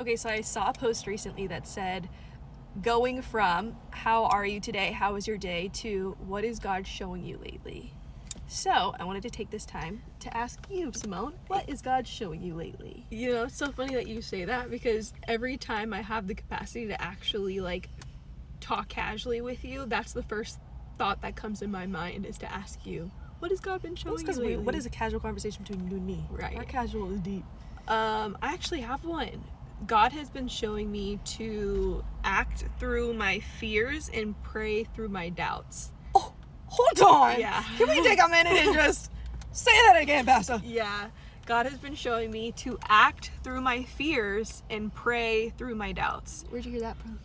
Okay, so I saw a post recently that said, going from how are you today, how was your day, to what is God showing you lately? So I wanted to take this time to ask you, Simone, what is God showing you lately? You know, it's so funny that you say that, because every time I have the capacity to actually like talk casually with you, that's the first thought that comes in my mind, is to ask you, what has God been showing you lately? What is a casual conversation between you and me? Right. Our casual is deep. I actually have one. God has been showing me to act through my fears and pray through my doubts. Oh, hold on. Yeah. Can we take a minute and just say that again, Pastor? Yeah. God has been showing me to act through my fears and pray through my doubts. Where'd you hear that from?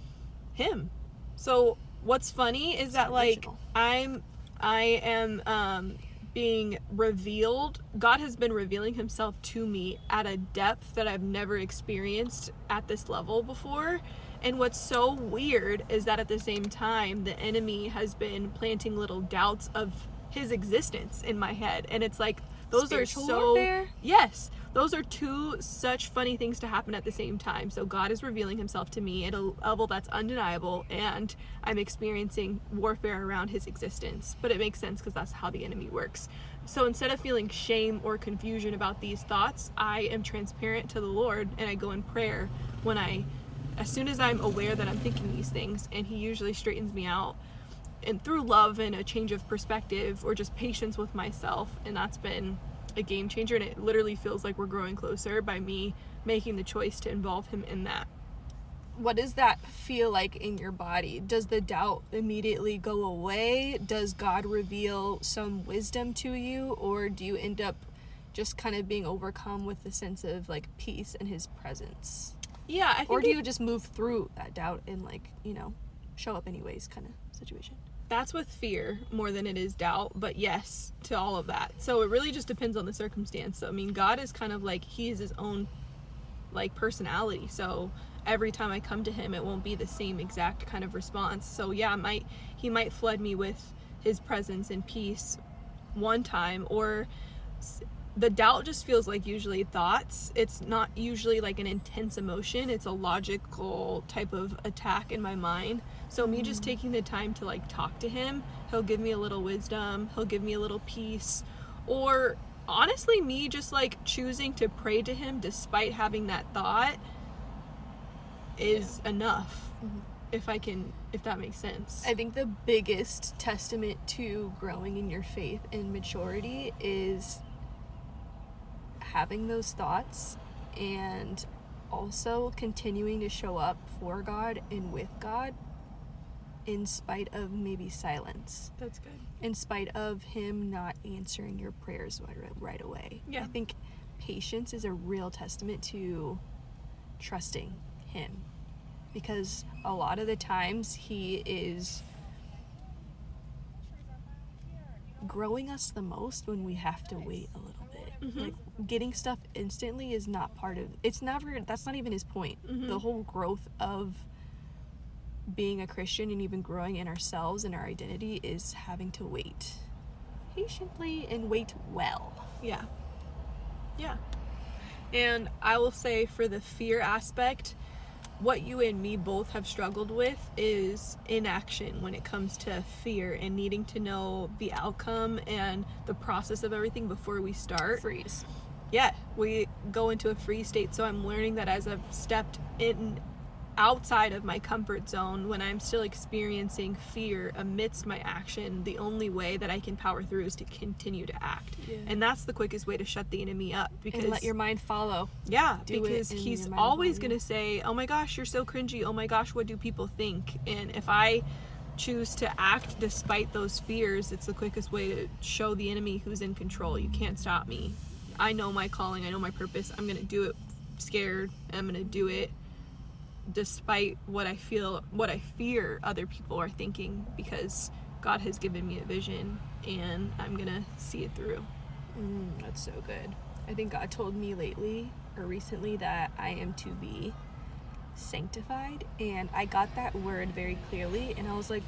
Him. So what's funny is that like original. I am being revealed. God has been revealing himself to me at a depth that I've never experienced at this level before. And what's so weird is that at the same time, the enemy has been planting little doubts of his existence in my head. And it's like, those Spiritual are so warfare? Yes, those are two such funny things to happen at the same time. So God is revealing himself to me at a level that's undeniable, and I'm experiencing warfare around his existence. But it makes sense, because that's how the enemy works. So instead of feeling shame or confusion about these thoughts, I am transparent to the Lord, and I go in prayer as soon as I'm aware that I'm thinking these things, and he usually straightens me out, and through love and a change of perspective, or just patience with myself. And that's been a game changer, and it literally feels like we're growing closer by me making the choice to involve him in that. What does that feel like in your body? Does the doubt immediately go away? Does God reveal some wisdom to you? Or do you end up just kind of being overcome with the sense of like peace and his presence? Yeah, I think. Or do you just move through that doubt and like, show up anyways kind of situation? That's with fear more than it is doubt, but yes to all of that. So it really just depends on the circumstance. So, I mean, God is kind of like, he is his own like personality. So every time I come to him, it won't be the same exact kind of response. So yeah, he might flood me with his presence and peace one time, or the doubt just feels like usually thoughts. It's not usually like an intense emotion. It's a logical type of attack in my mind. So me just taking the time to like talk to him, he'll give me a little wisdom, he'll give me a little peace. Or honestly, me just like choosing to pray to him despite having that thought is enough. If that makes sense. I think the biggest testament to growing in your faith and maturity is having those thoughts, and also continuing to show up for God and with God in spite of maybe silence. That's good. In spite of him not answering your prayers right away. Yeah. I think patience is a real testament to trusting him, because a lot of the times he is growing us the most when we have to wait a little bit. Like getting stuff instantly is not that's not even his point. The whole growth of being a Christian and even growing in ourselves and our identity is having to wait patiently and wait well. Yeah. And I will say, for the fear aspect, what you and me both have struggled with is inaction when it comes to fear and needing to know the outcome and the process of everything before we start. Freeze. Yeah, we go into a freeze state. So I'm learning that as I've stepped in outside of my comfort zone, when I'm still experiencing fear amidst my action, the only way that I can power through is to continue to act. Yeah. And that's the quickest way to shut the enemy up, because And let your mind follow. yeah, Do because it and he's your mind always will, going to say, oh my gosh, you're so cringy. Oh my gosh, what do people think? And if I choose to act despite those fears, it's the quickest way to show the enemy who's in control. You can't stop me. I know my calling. I know my purpose. I'm going to do it scared. I'm going to do it despite what I fear other people are thinking, because God has given me a vision and I'm going to see it through. That's so good. I think God told me recently that I am to be sanctified, and I got that word very clearly, and I was like,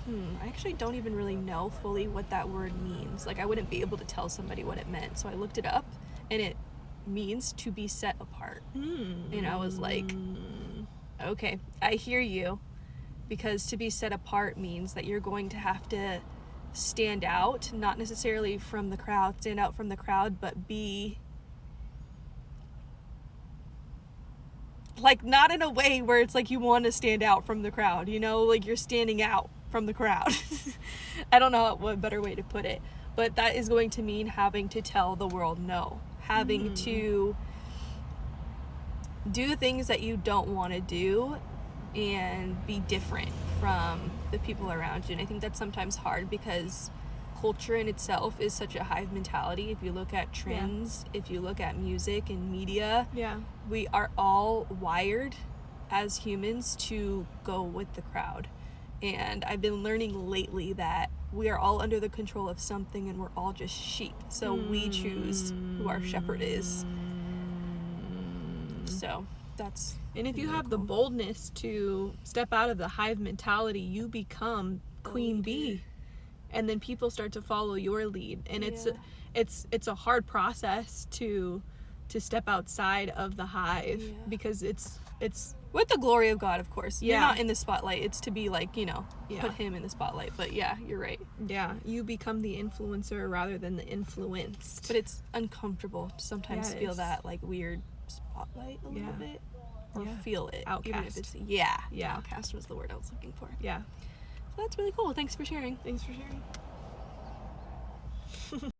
I actually don't even really know fully what that word means. Like, I wouldn't be able to tell somebody what it meant. So I looked it up, and it means to be set apart. And I was like, Okay, I hear you. Because to be set apart means that you're going to have to stand out, not necessarily from the crowd, stand out from the crowd, but be like not in a way where it's like you want to stand out from the crowd, you know, like you're standing out from the crowd. I don't know what better way to put it, but that is going to mean having to tell the world no, having to do things that you don't want to do and be different from the people around you. And I think that's sometimes hard because culture in itself is such a hive mentality. If you look at trends, if you look at music and media, we are all wired as humans to go with the crowd. And I've been learning lately that we are all under the control of something and we're all just sheep. So we choose who our shepherd is. So that's... And if you really have the cool. boldness to step out of the hive mentality, you become queen bee. And then people start to follow your lead. And it's a hard process to step outside of the hive because it's with the glory of God, of course. You're Yeah. not in the spotlight. It's to be like, you know, put him in the spotlight. But yeah, you're right. Yeah, you become the influencer rather than the influenced. But it's uncomfortable to sometimes Yeah, it feel is. that like weird spotlight a little bit. Or feel it. Even if Outcast. it's, outcast was the word I was looking for. Yeah. So that's really cool. Thanks for sharing. Thanks for sharing.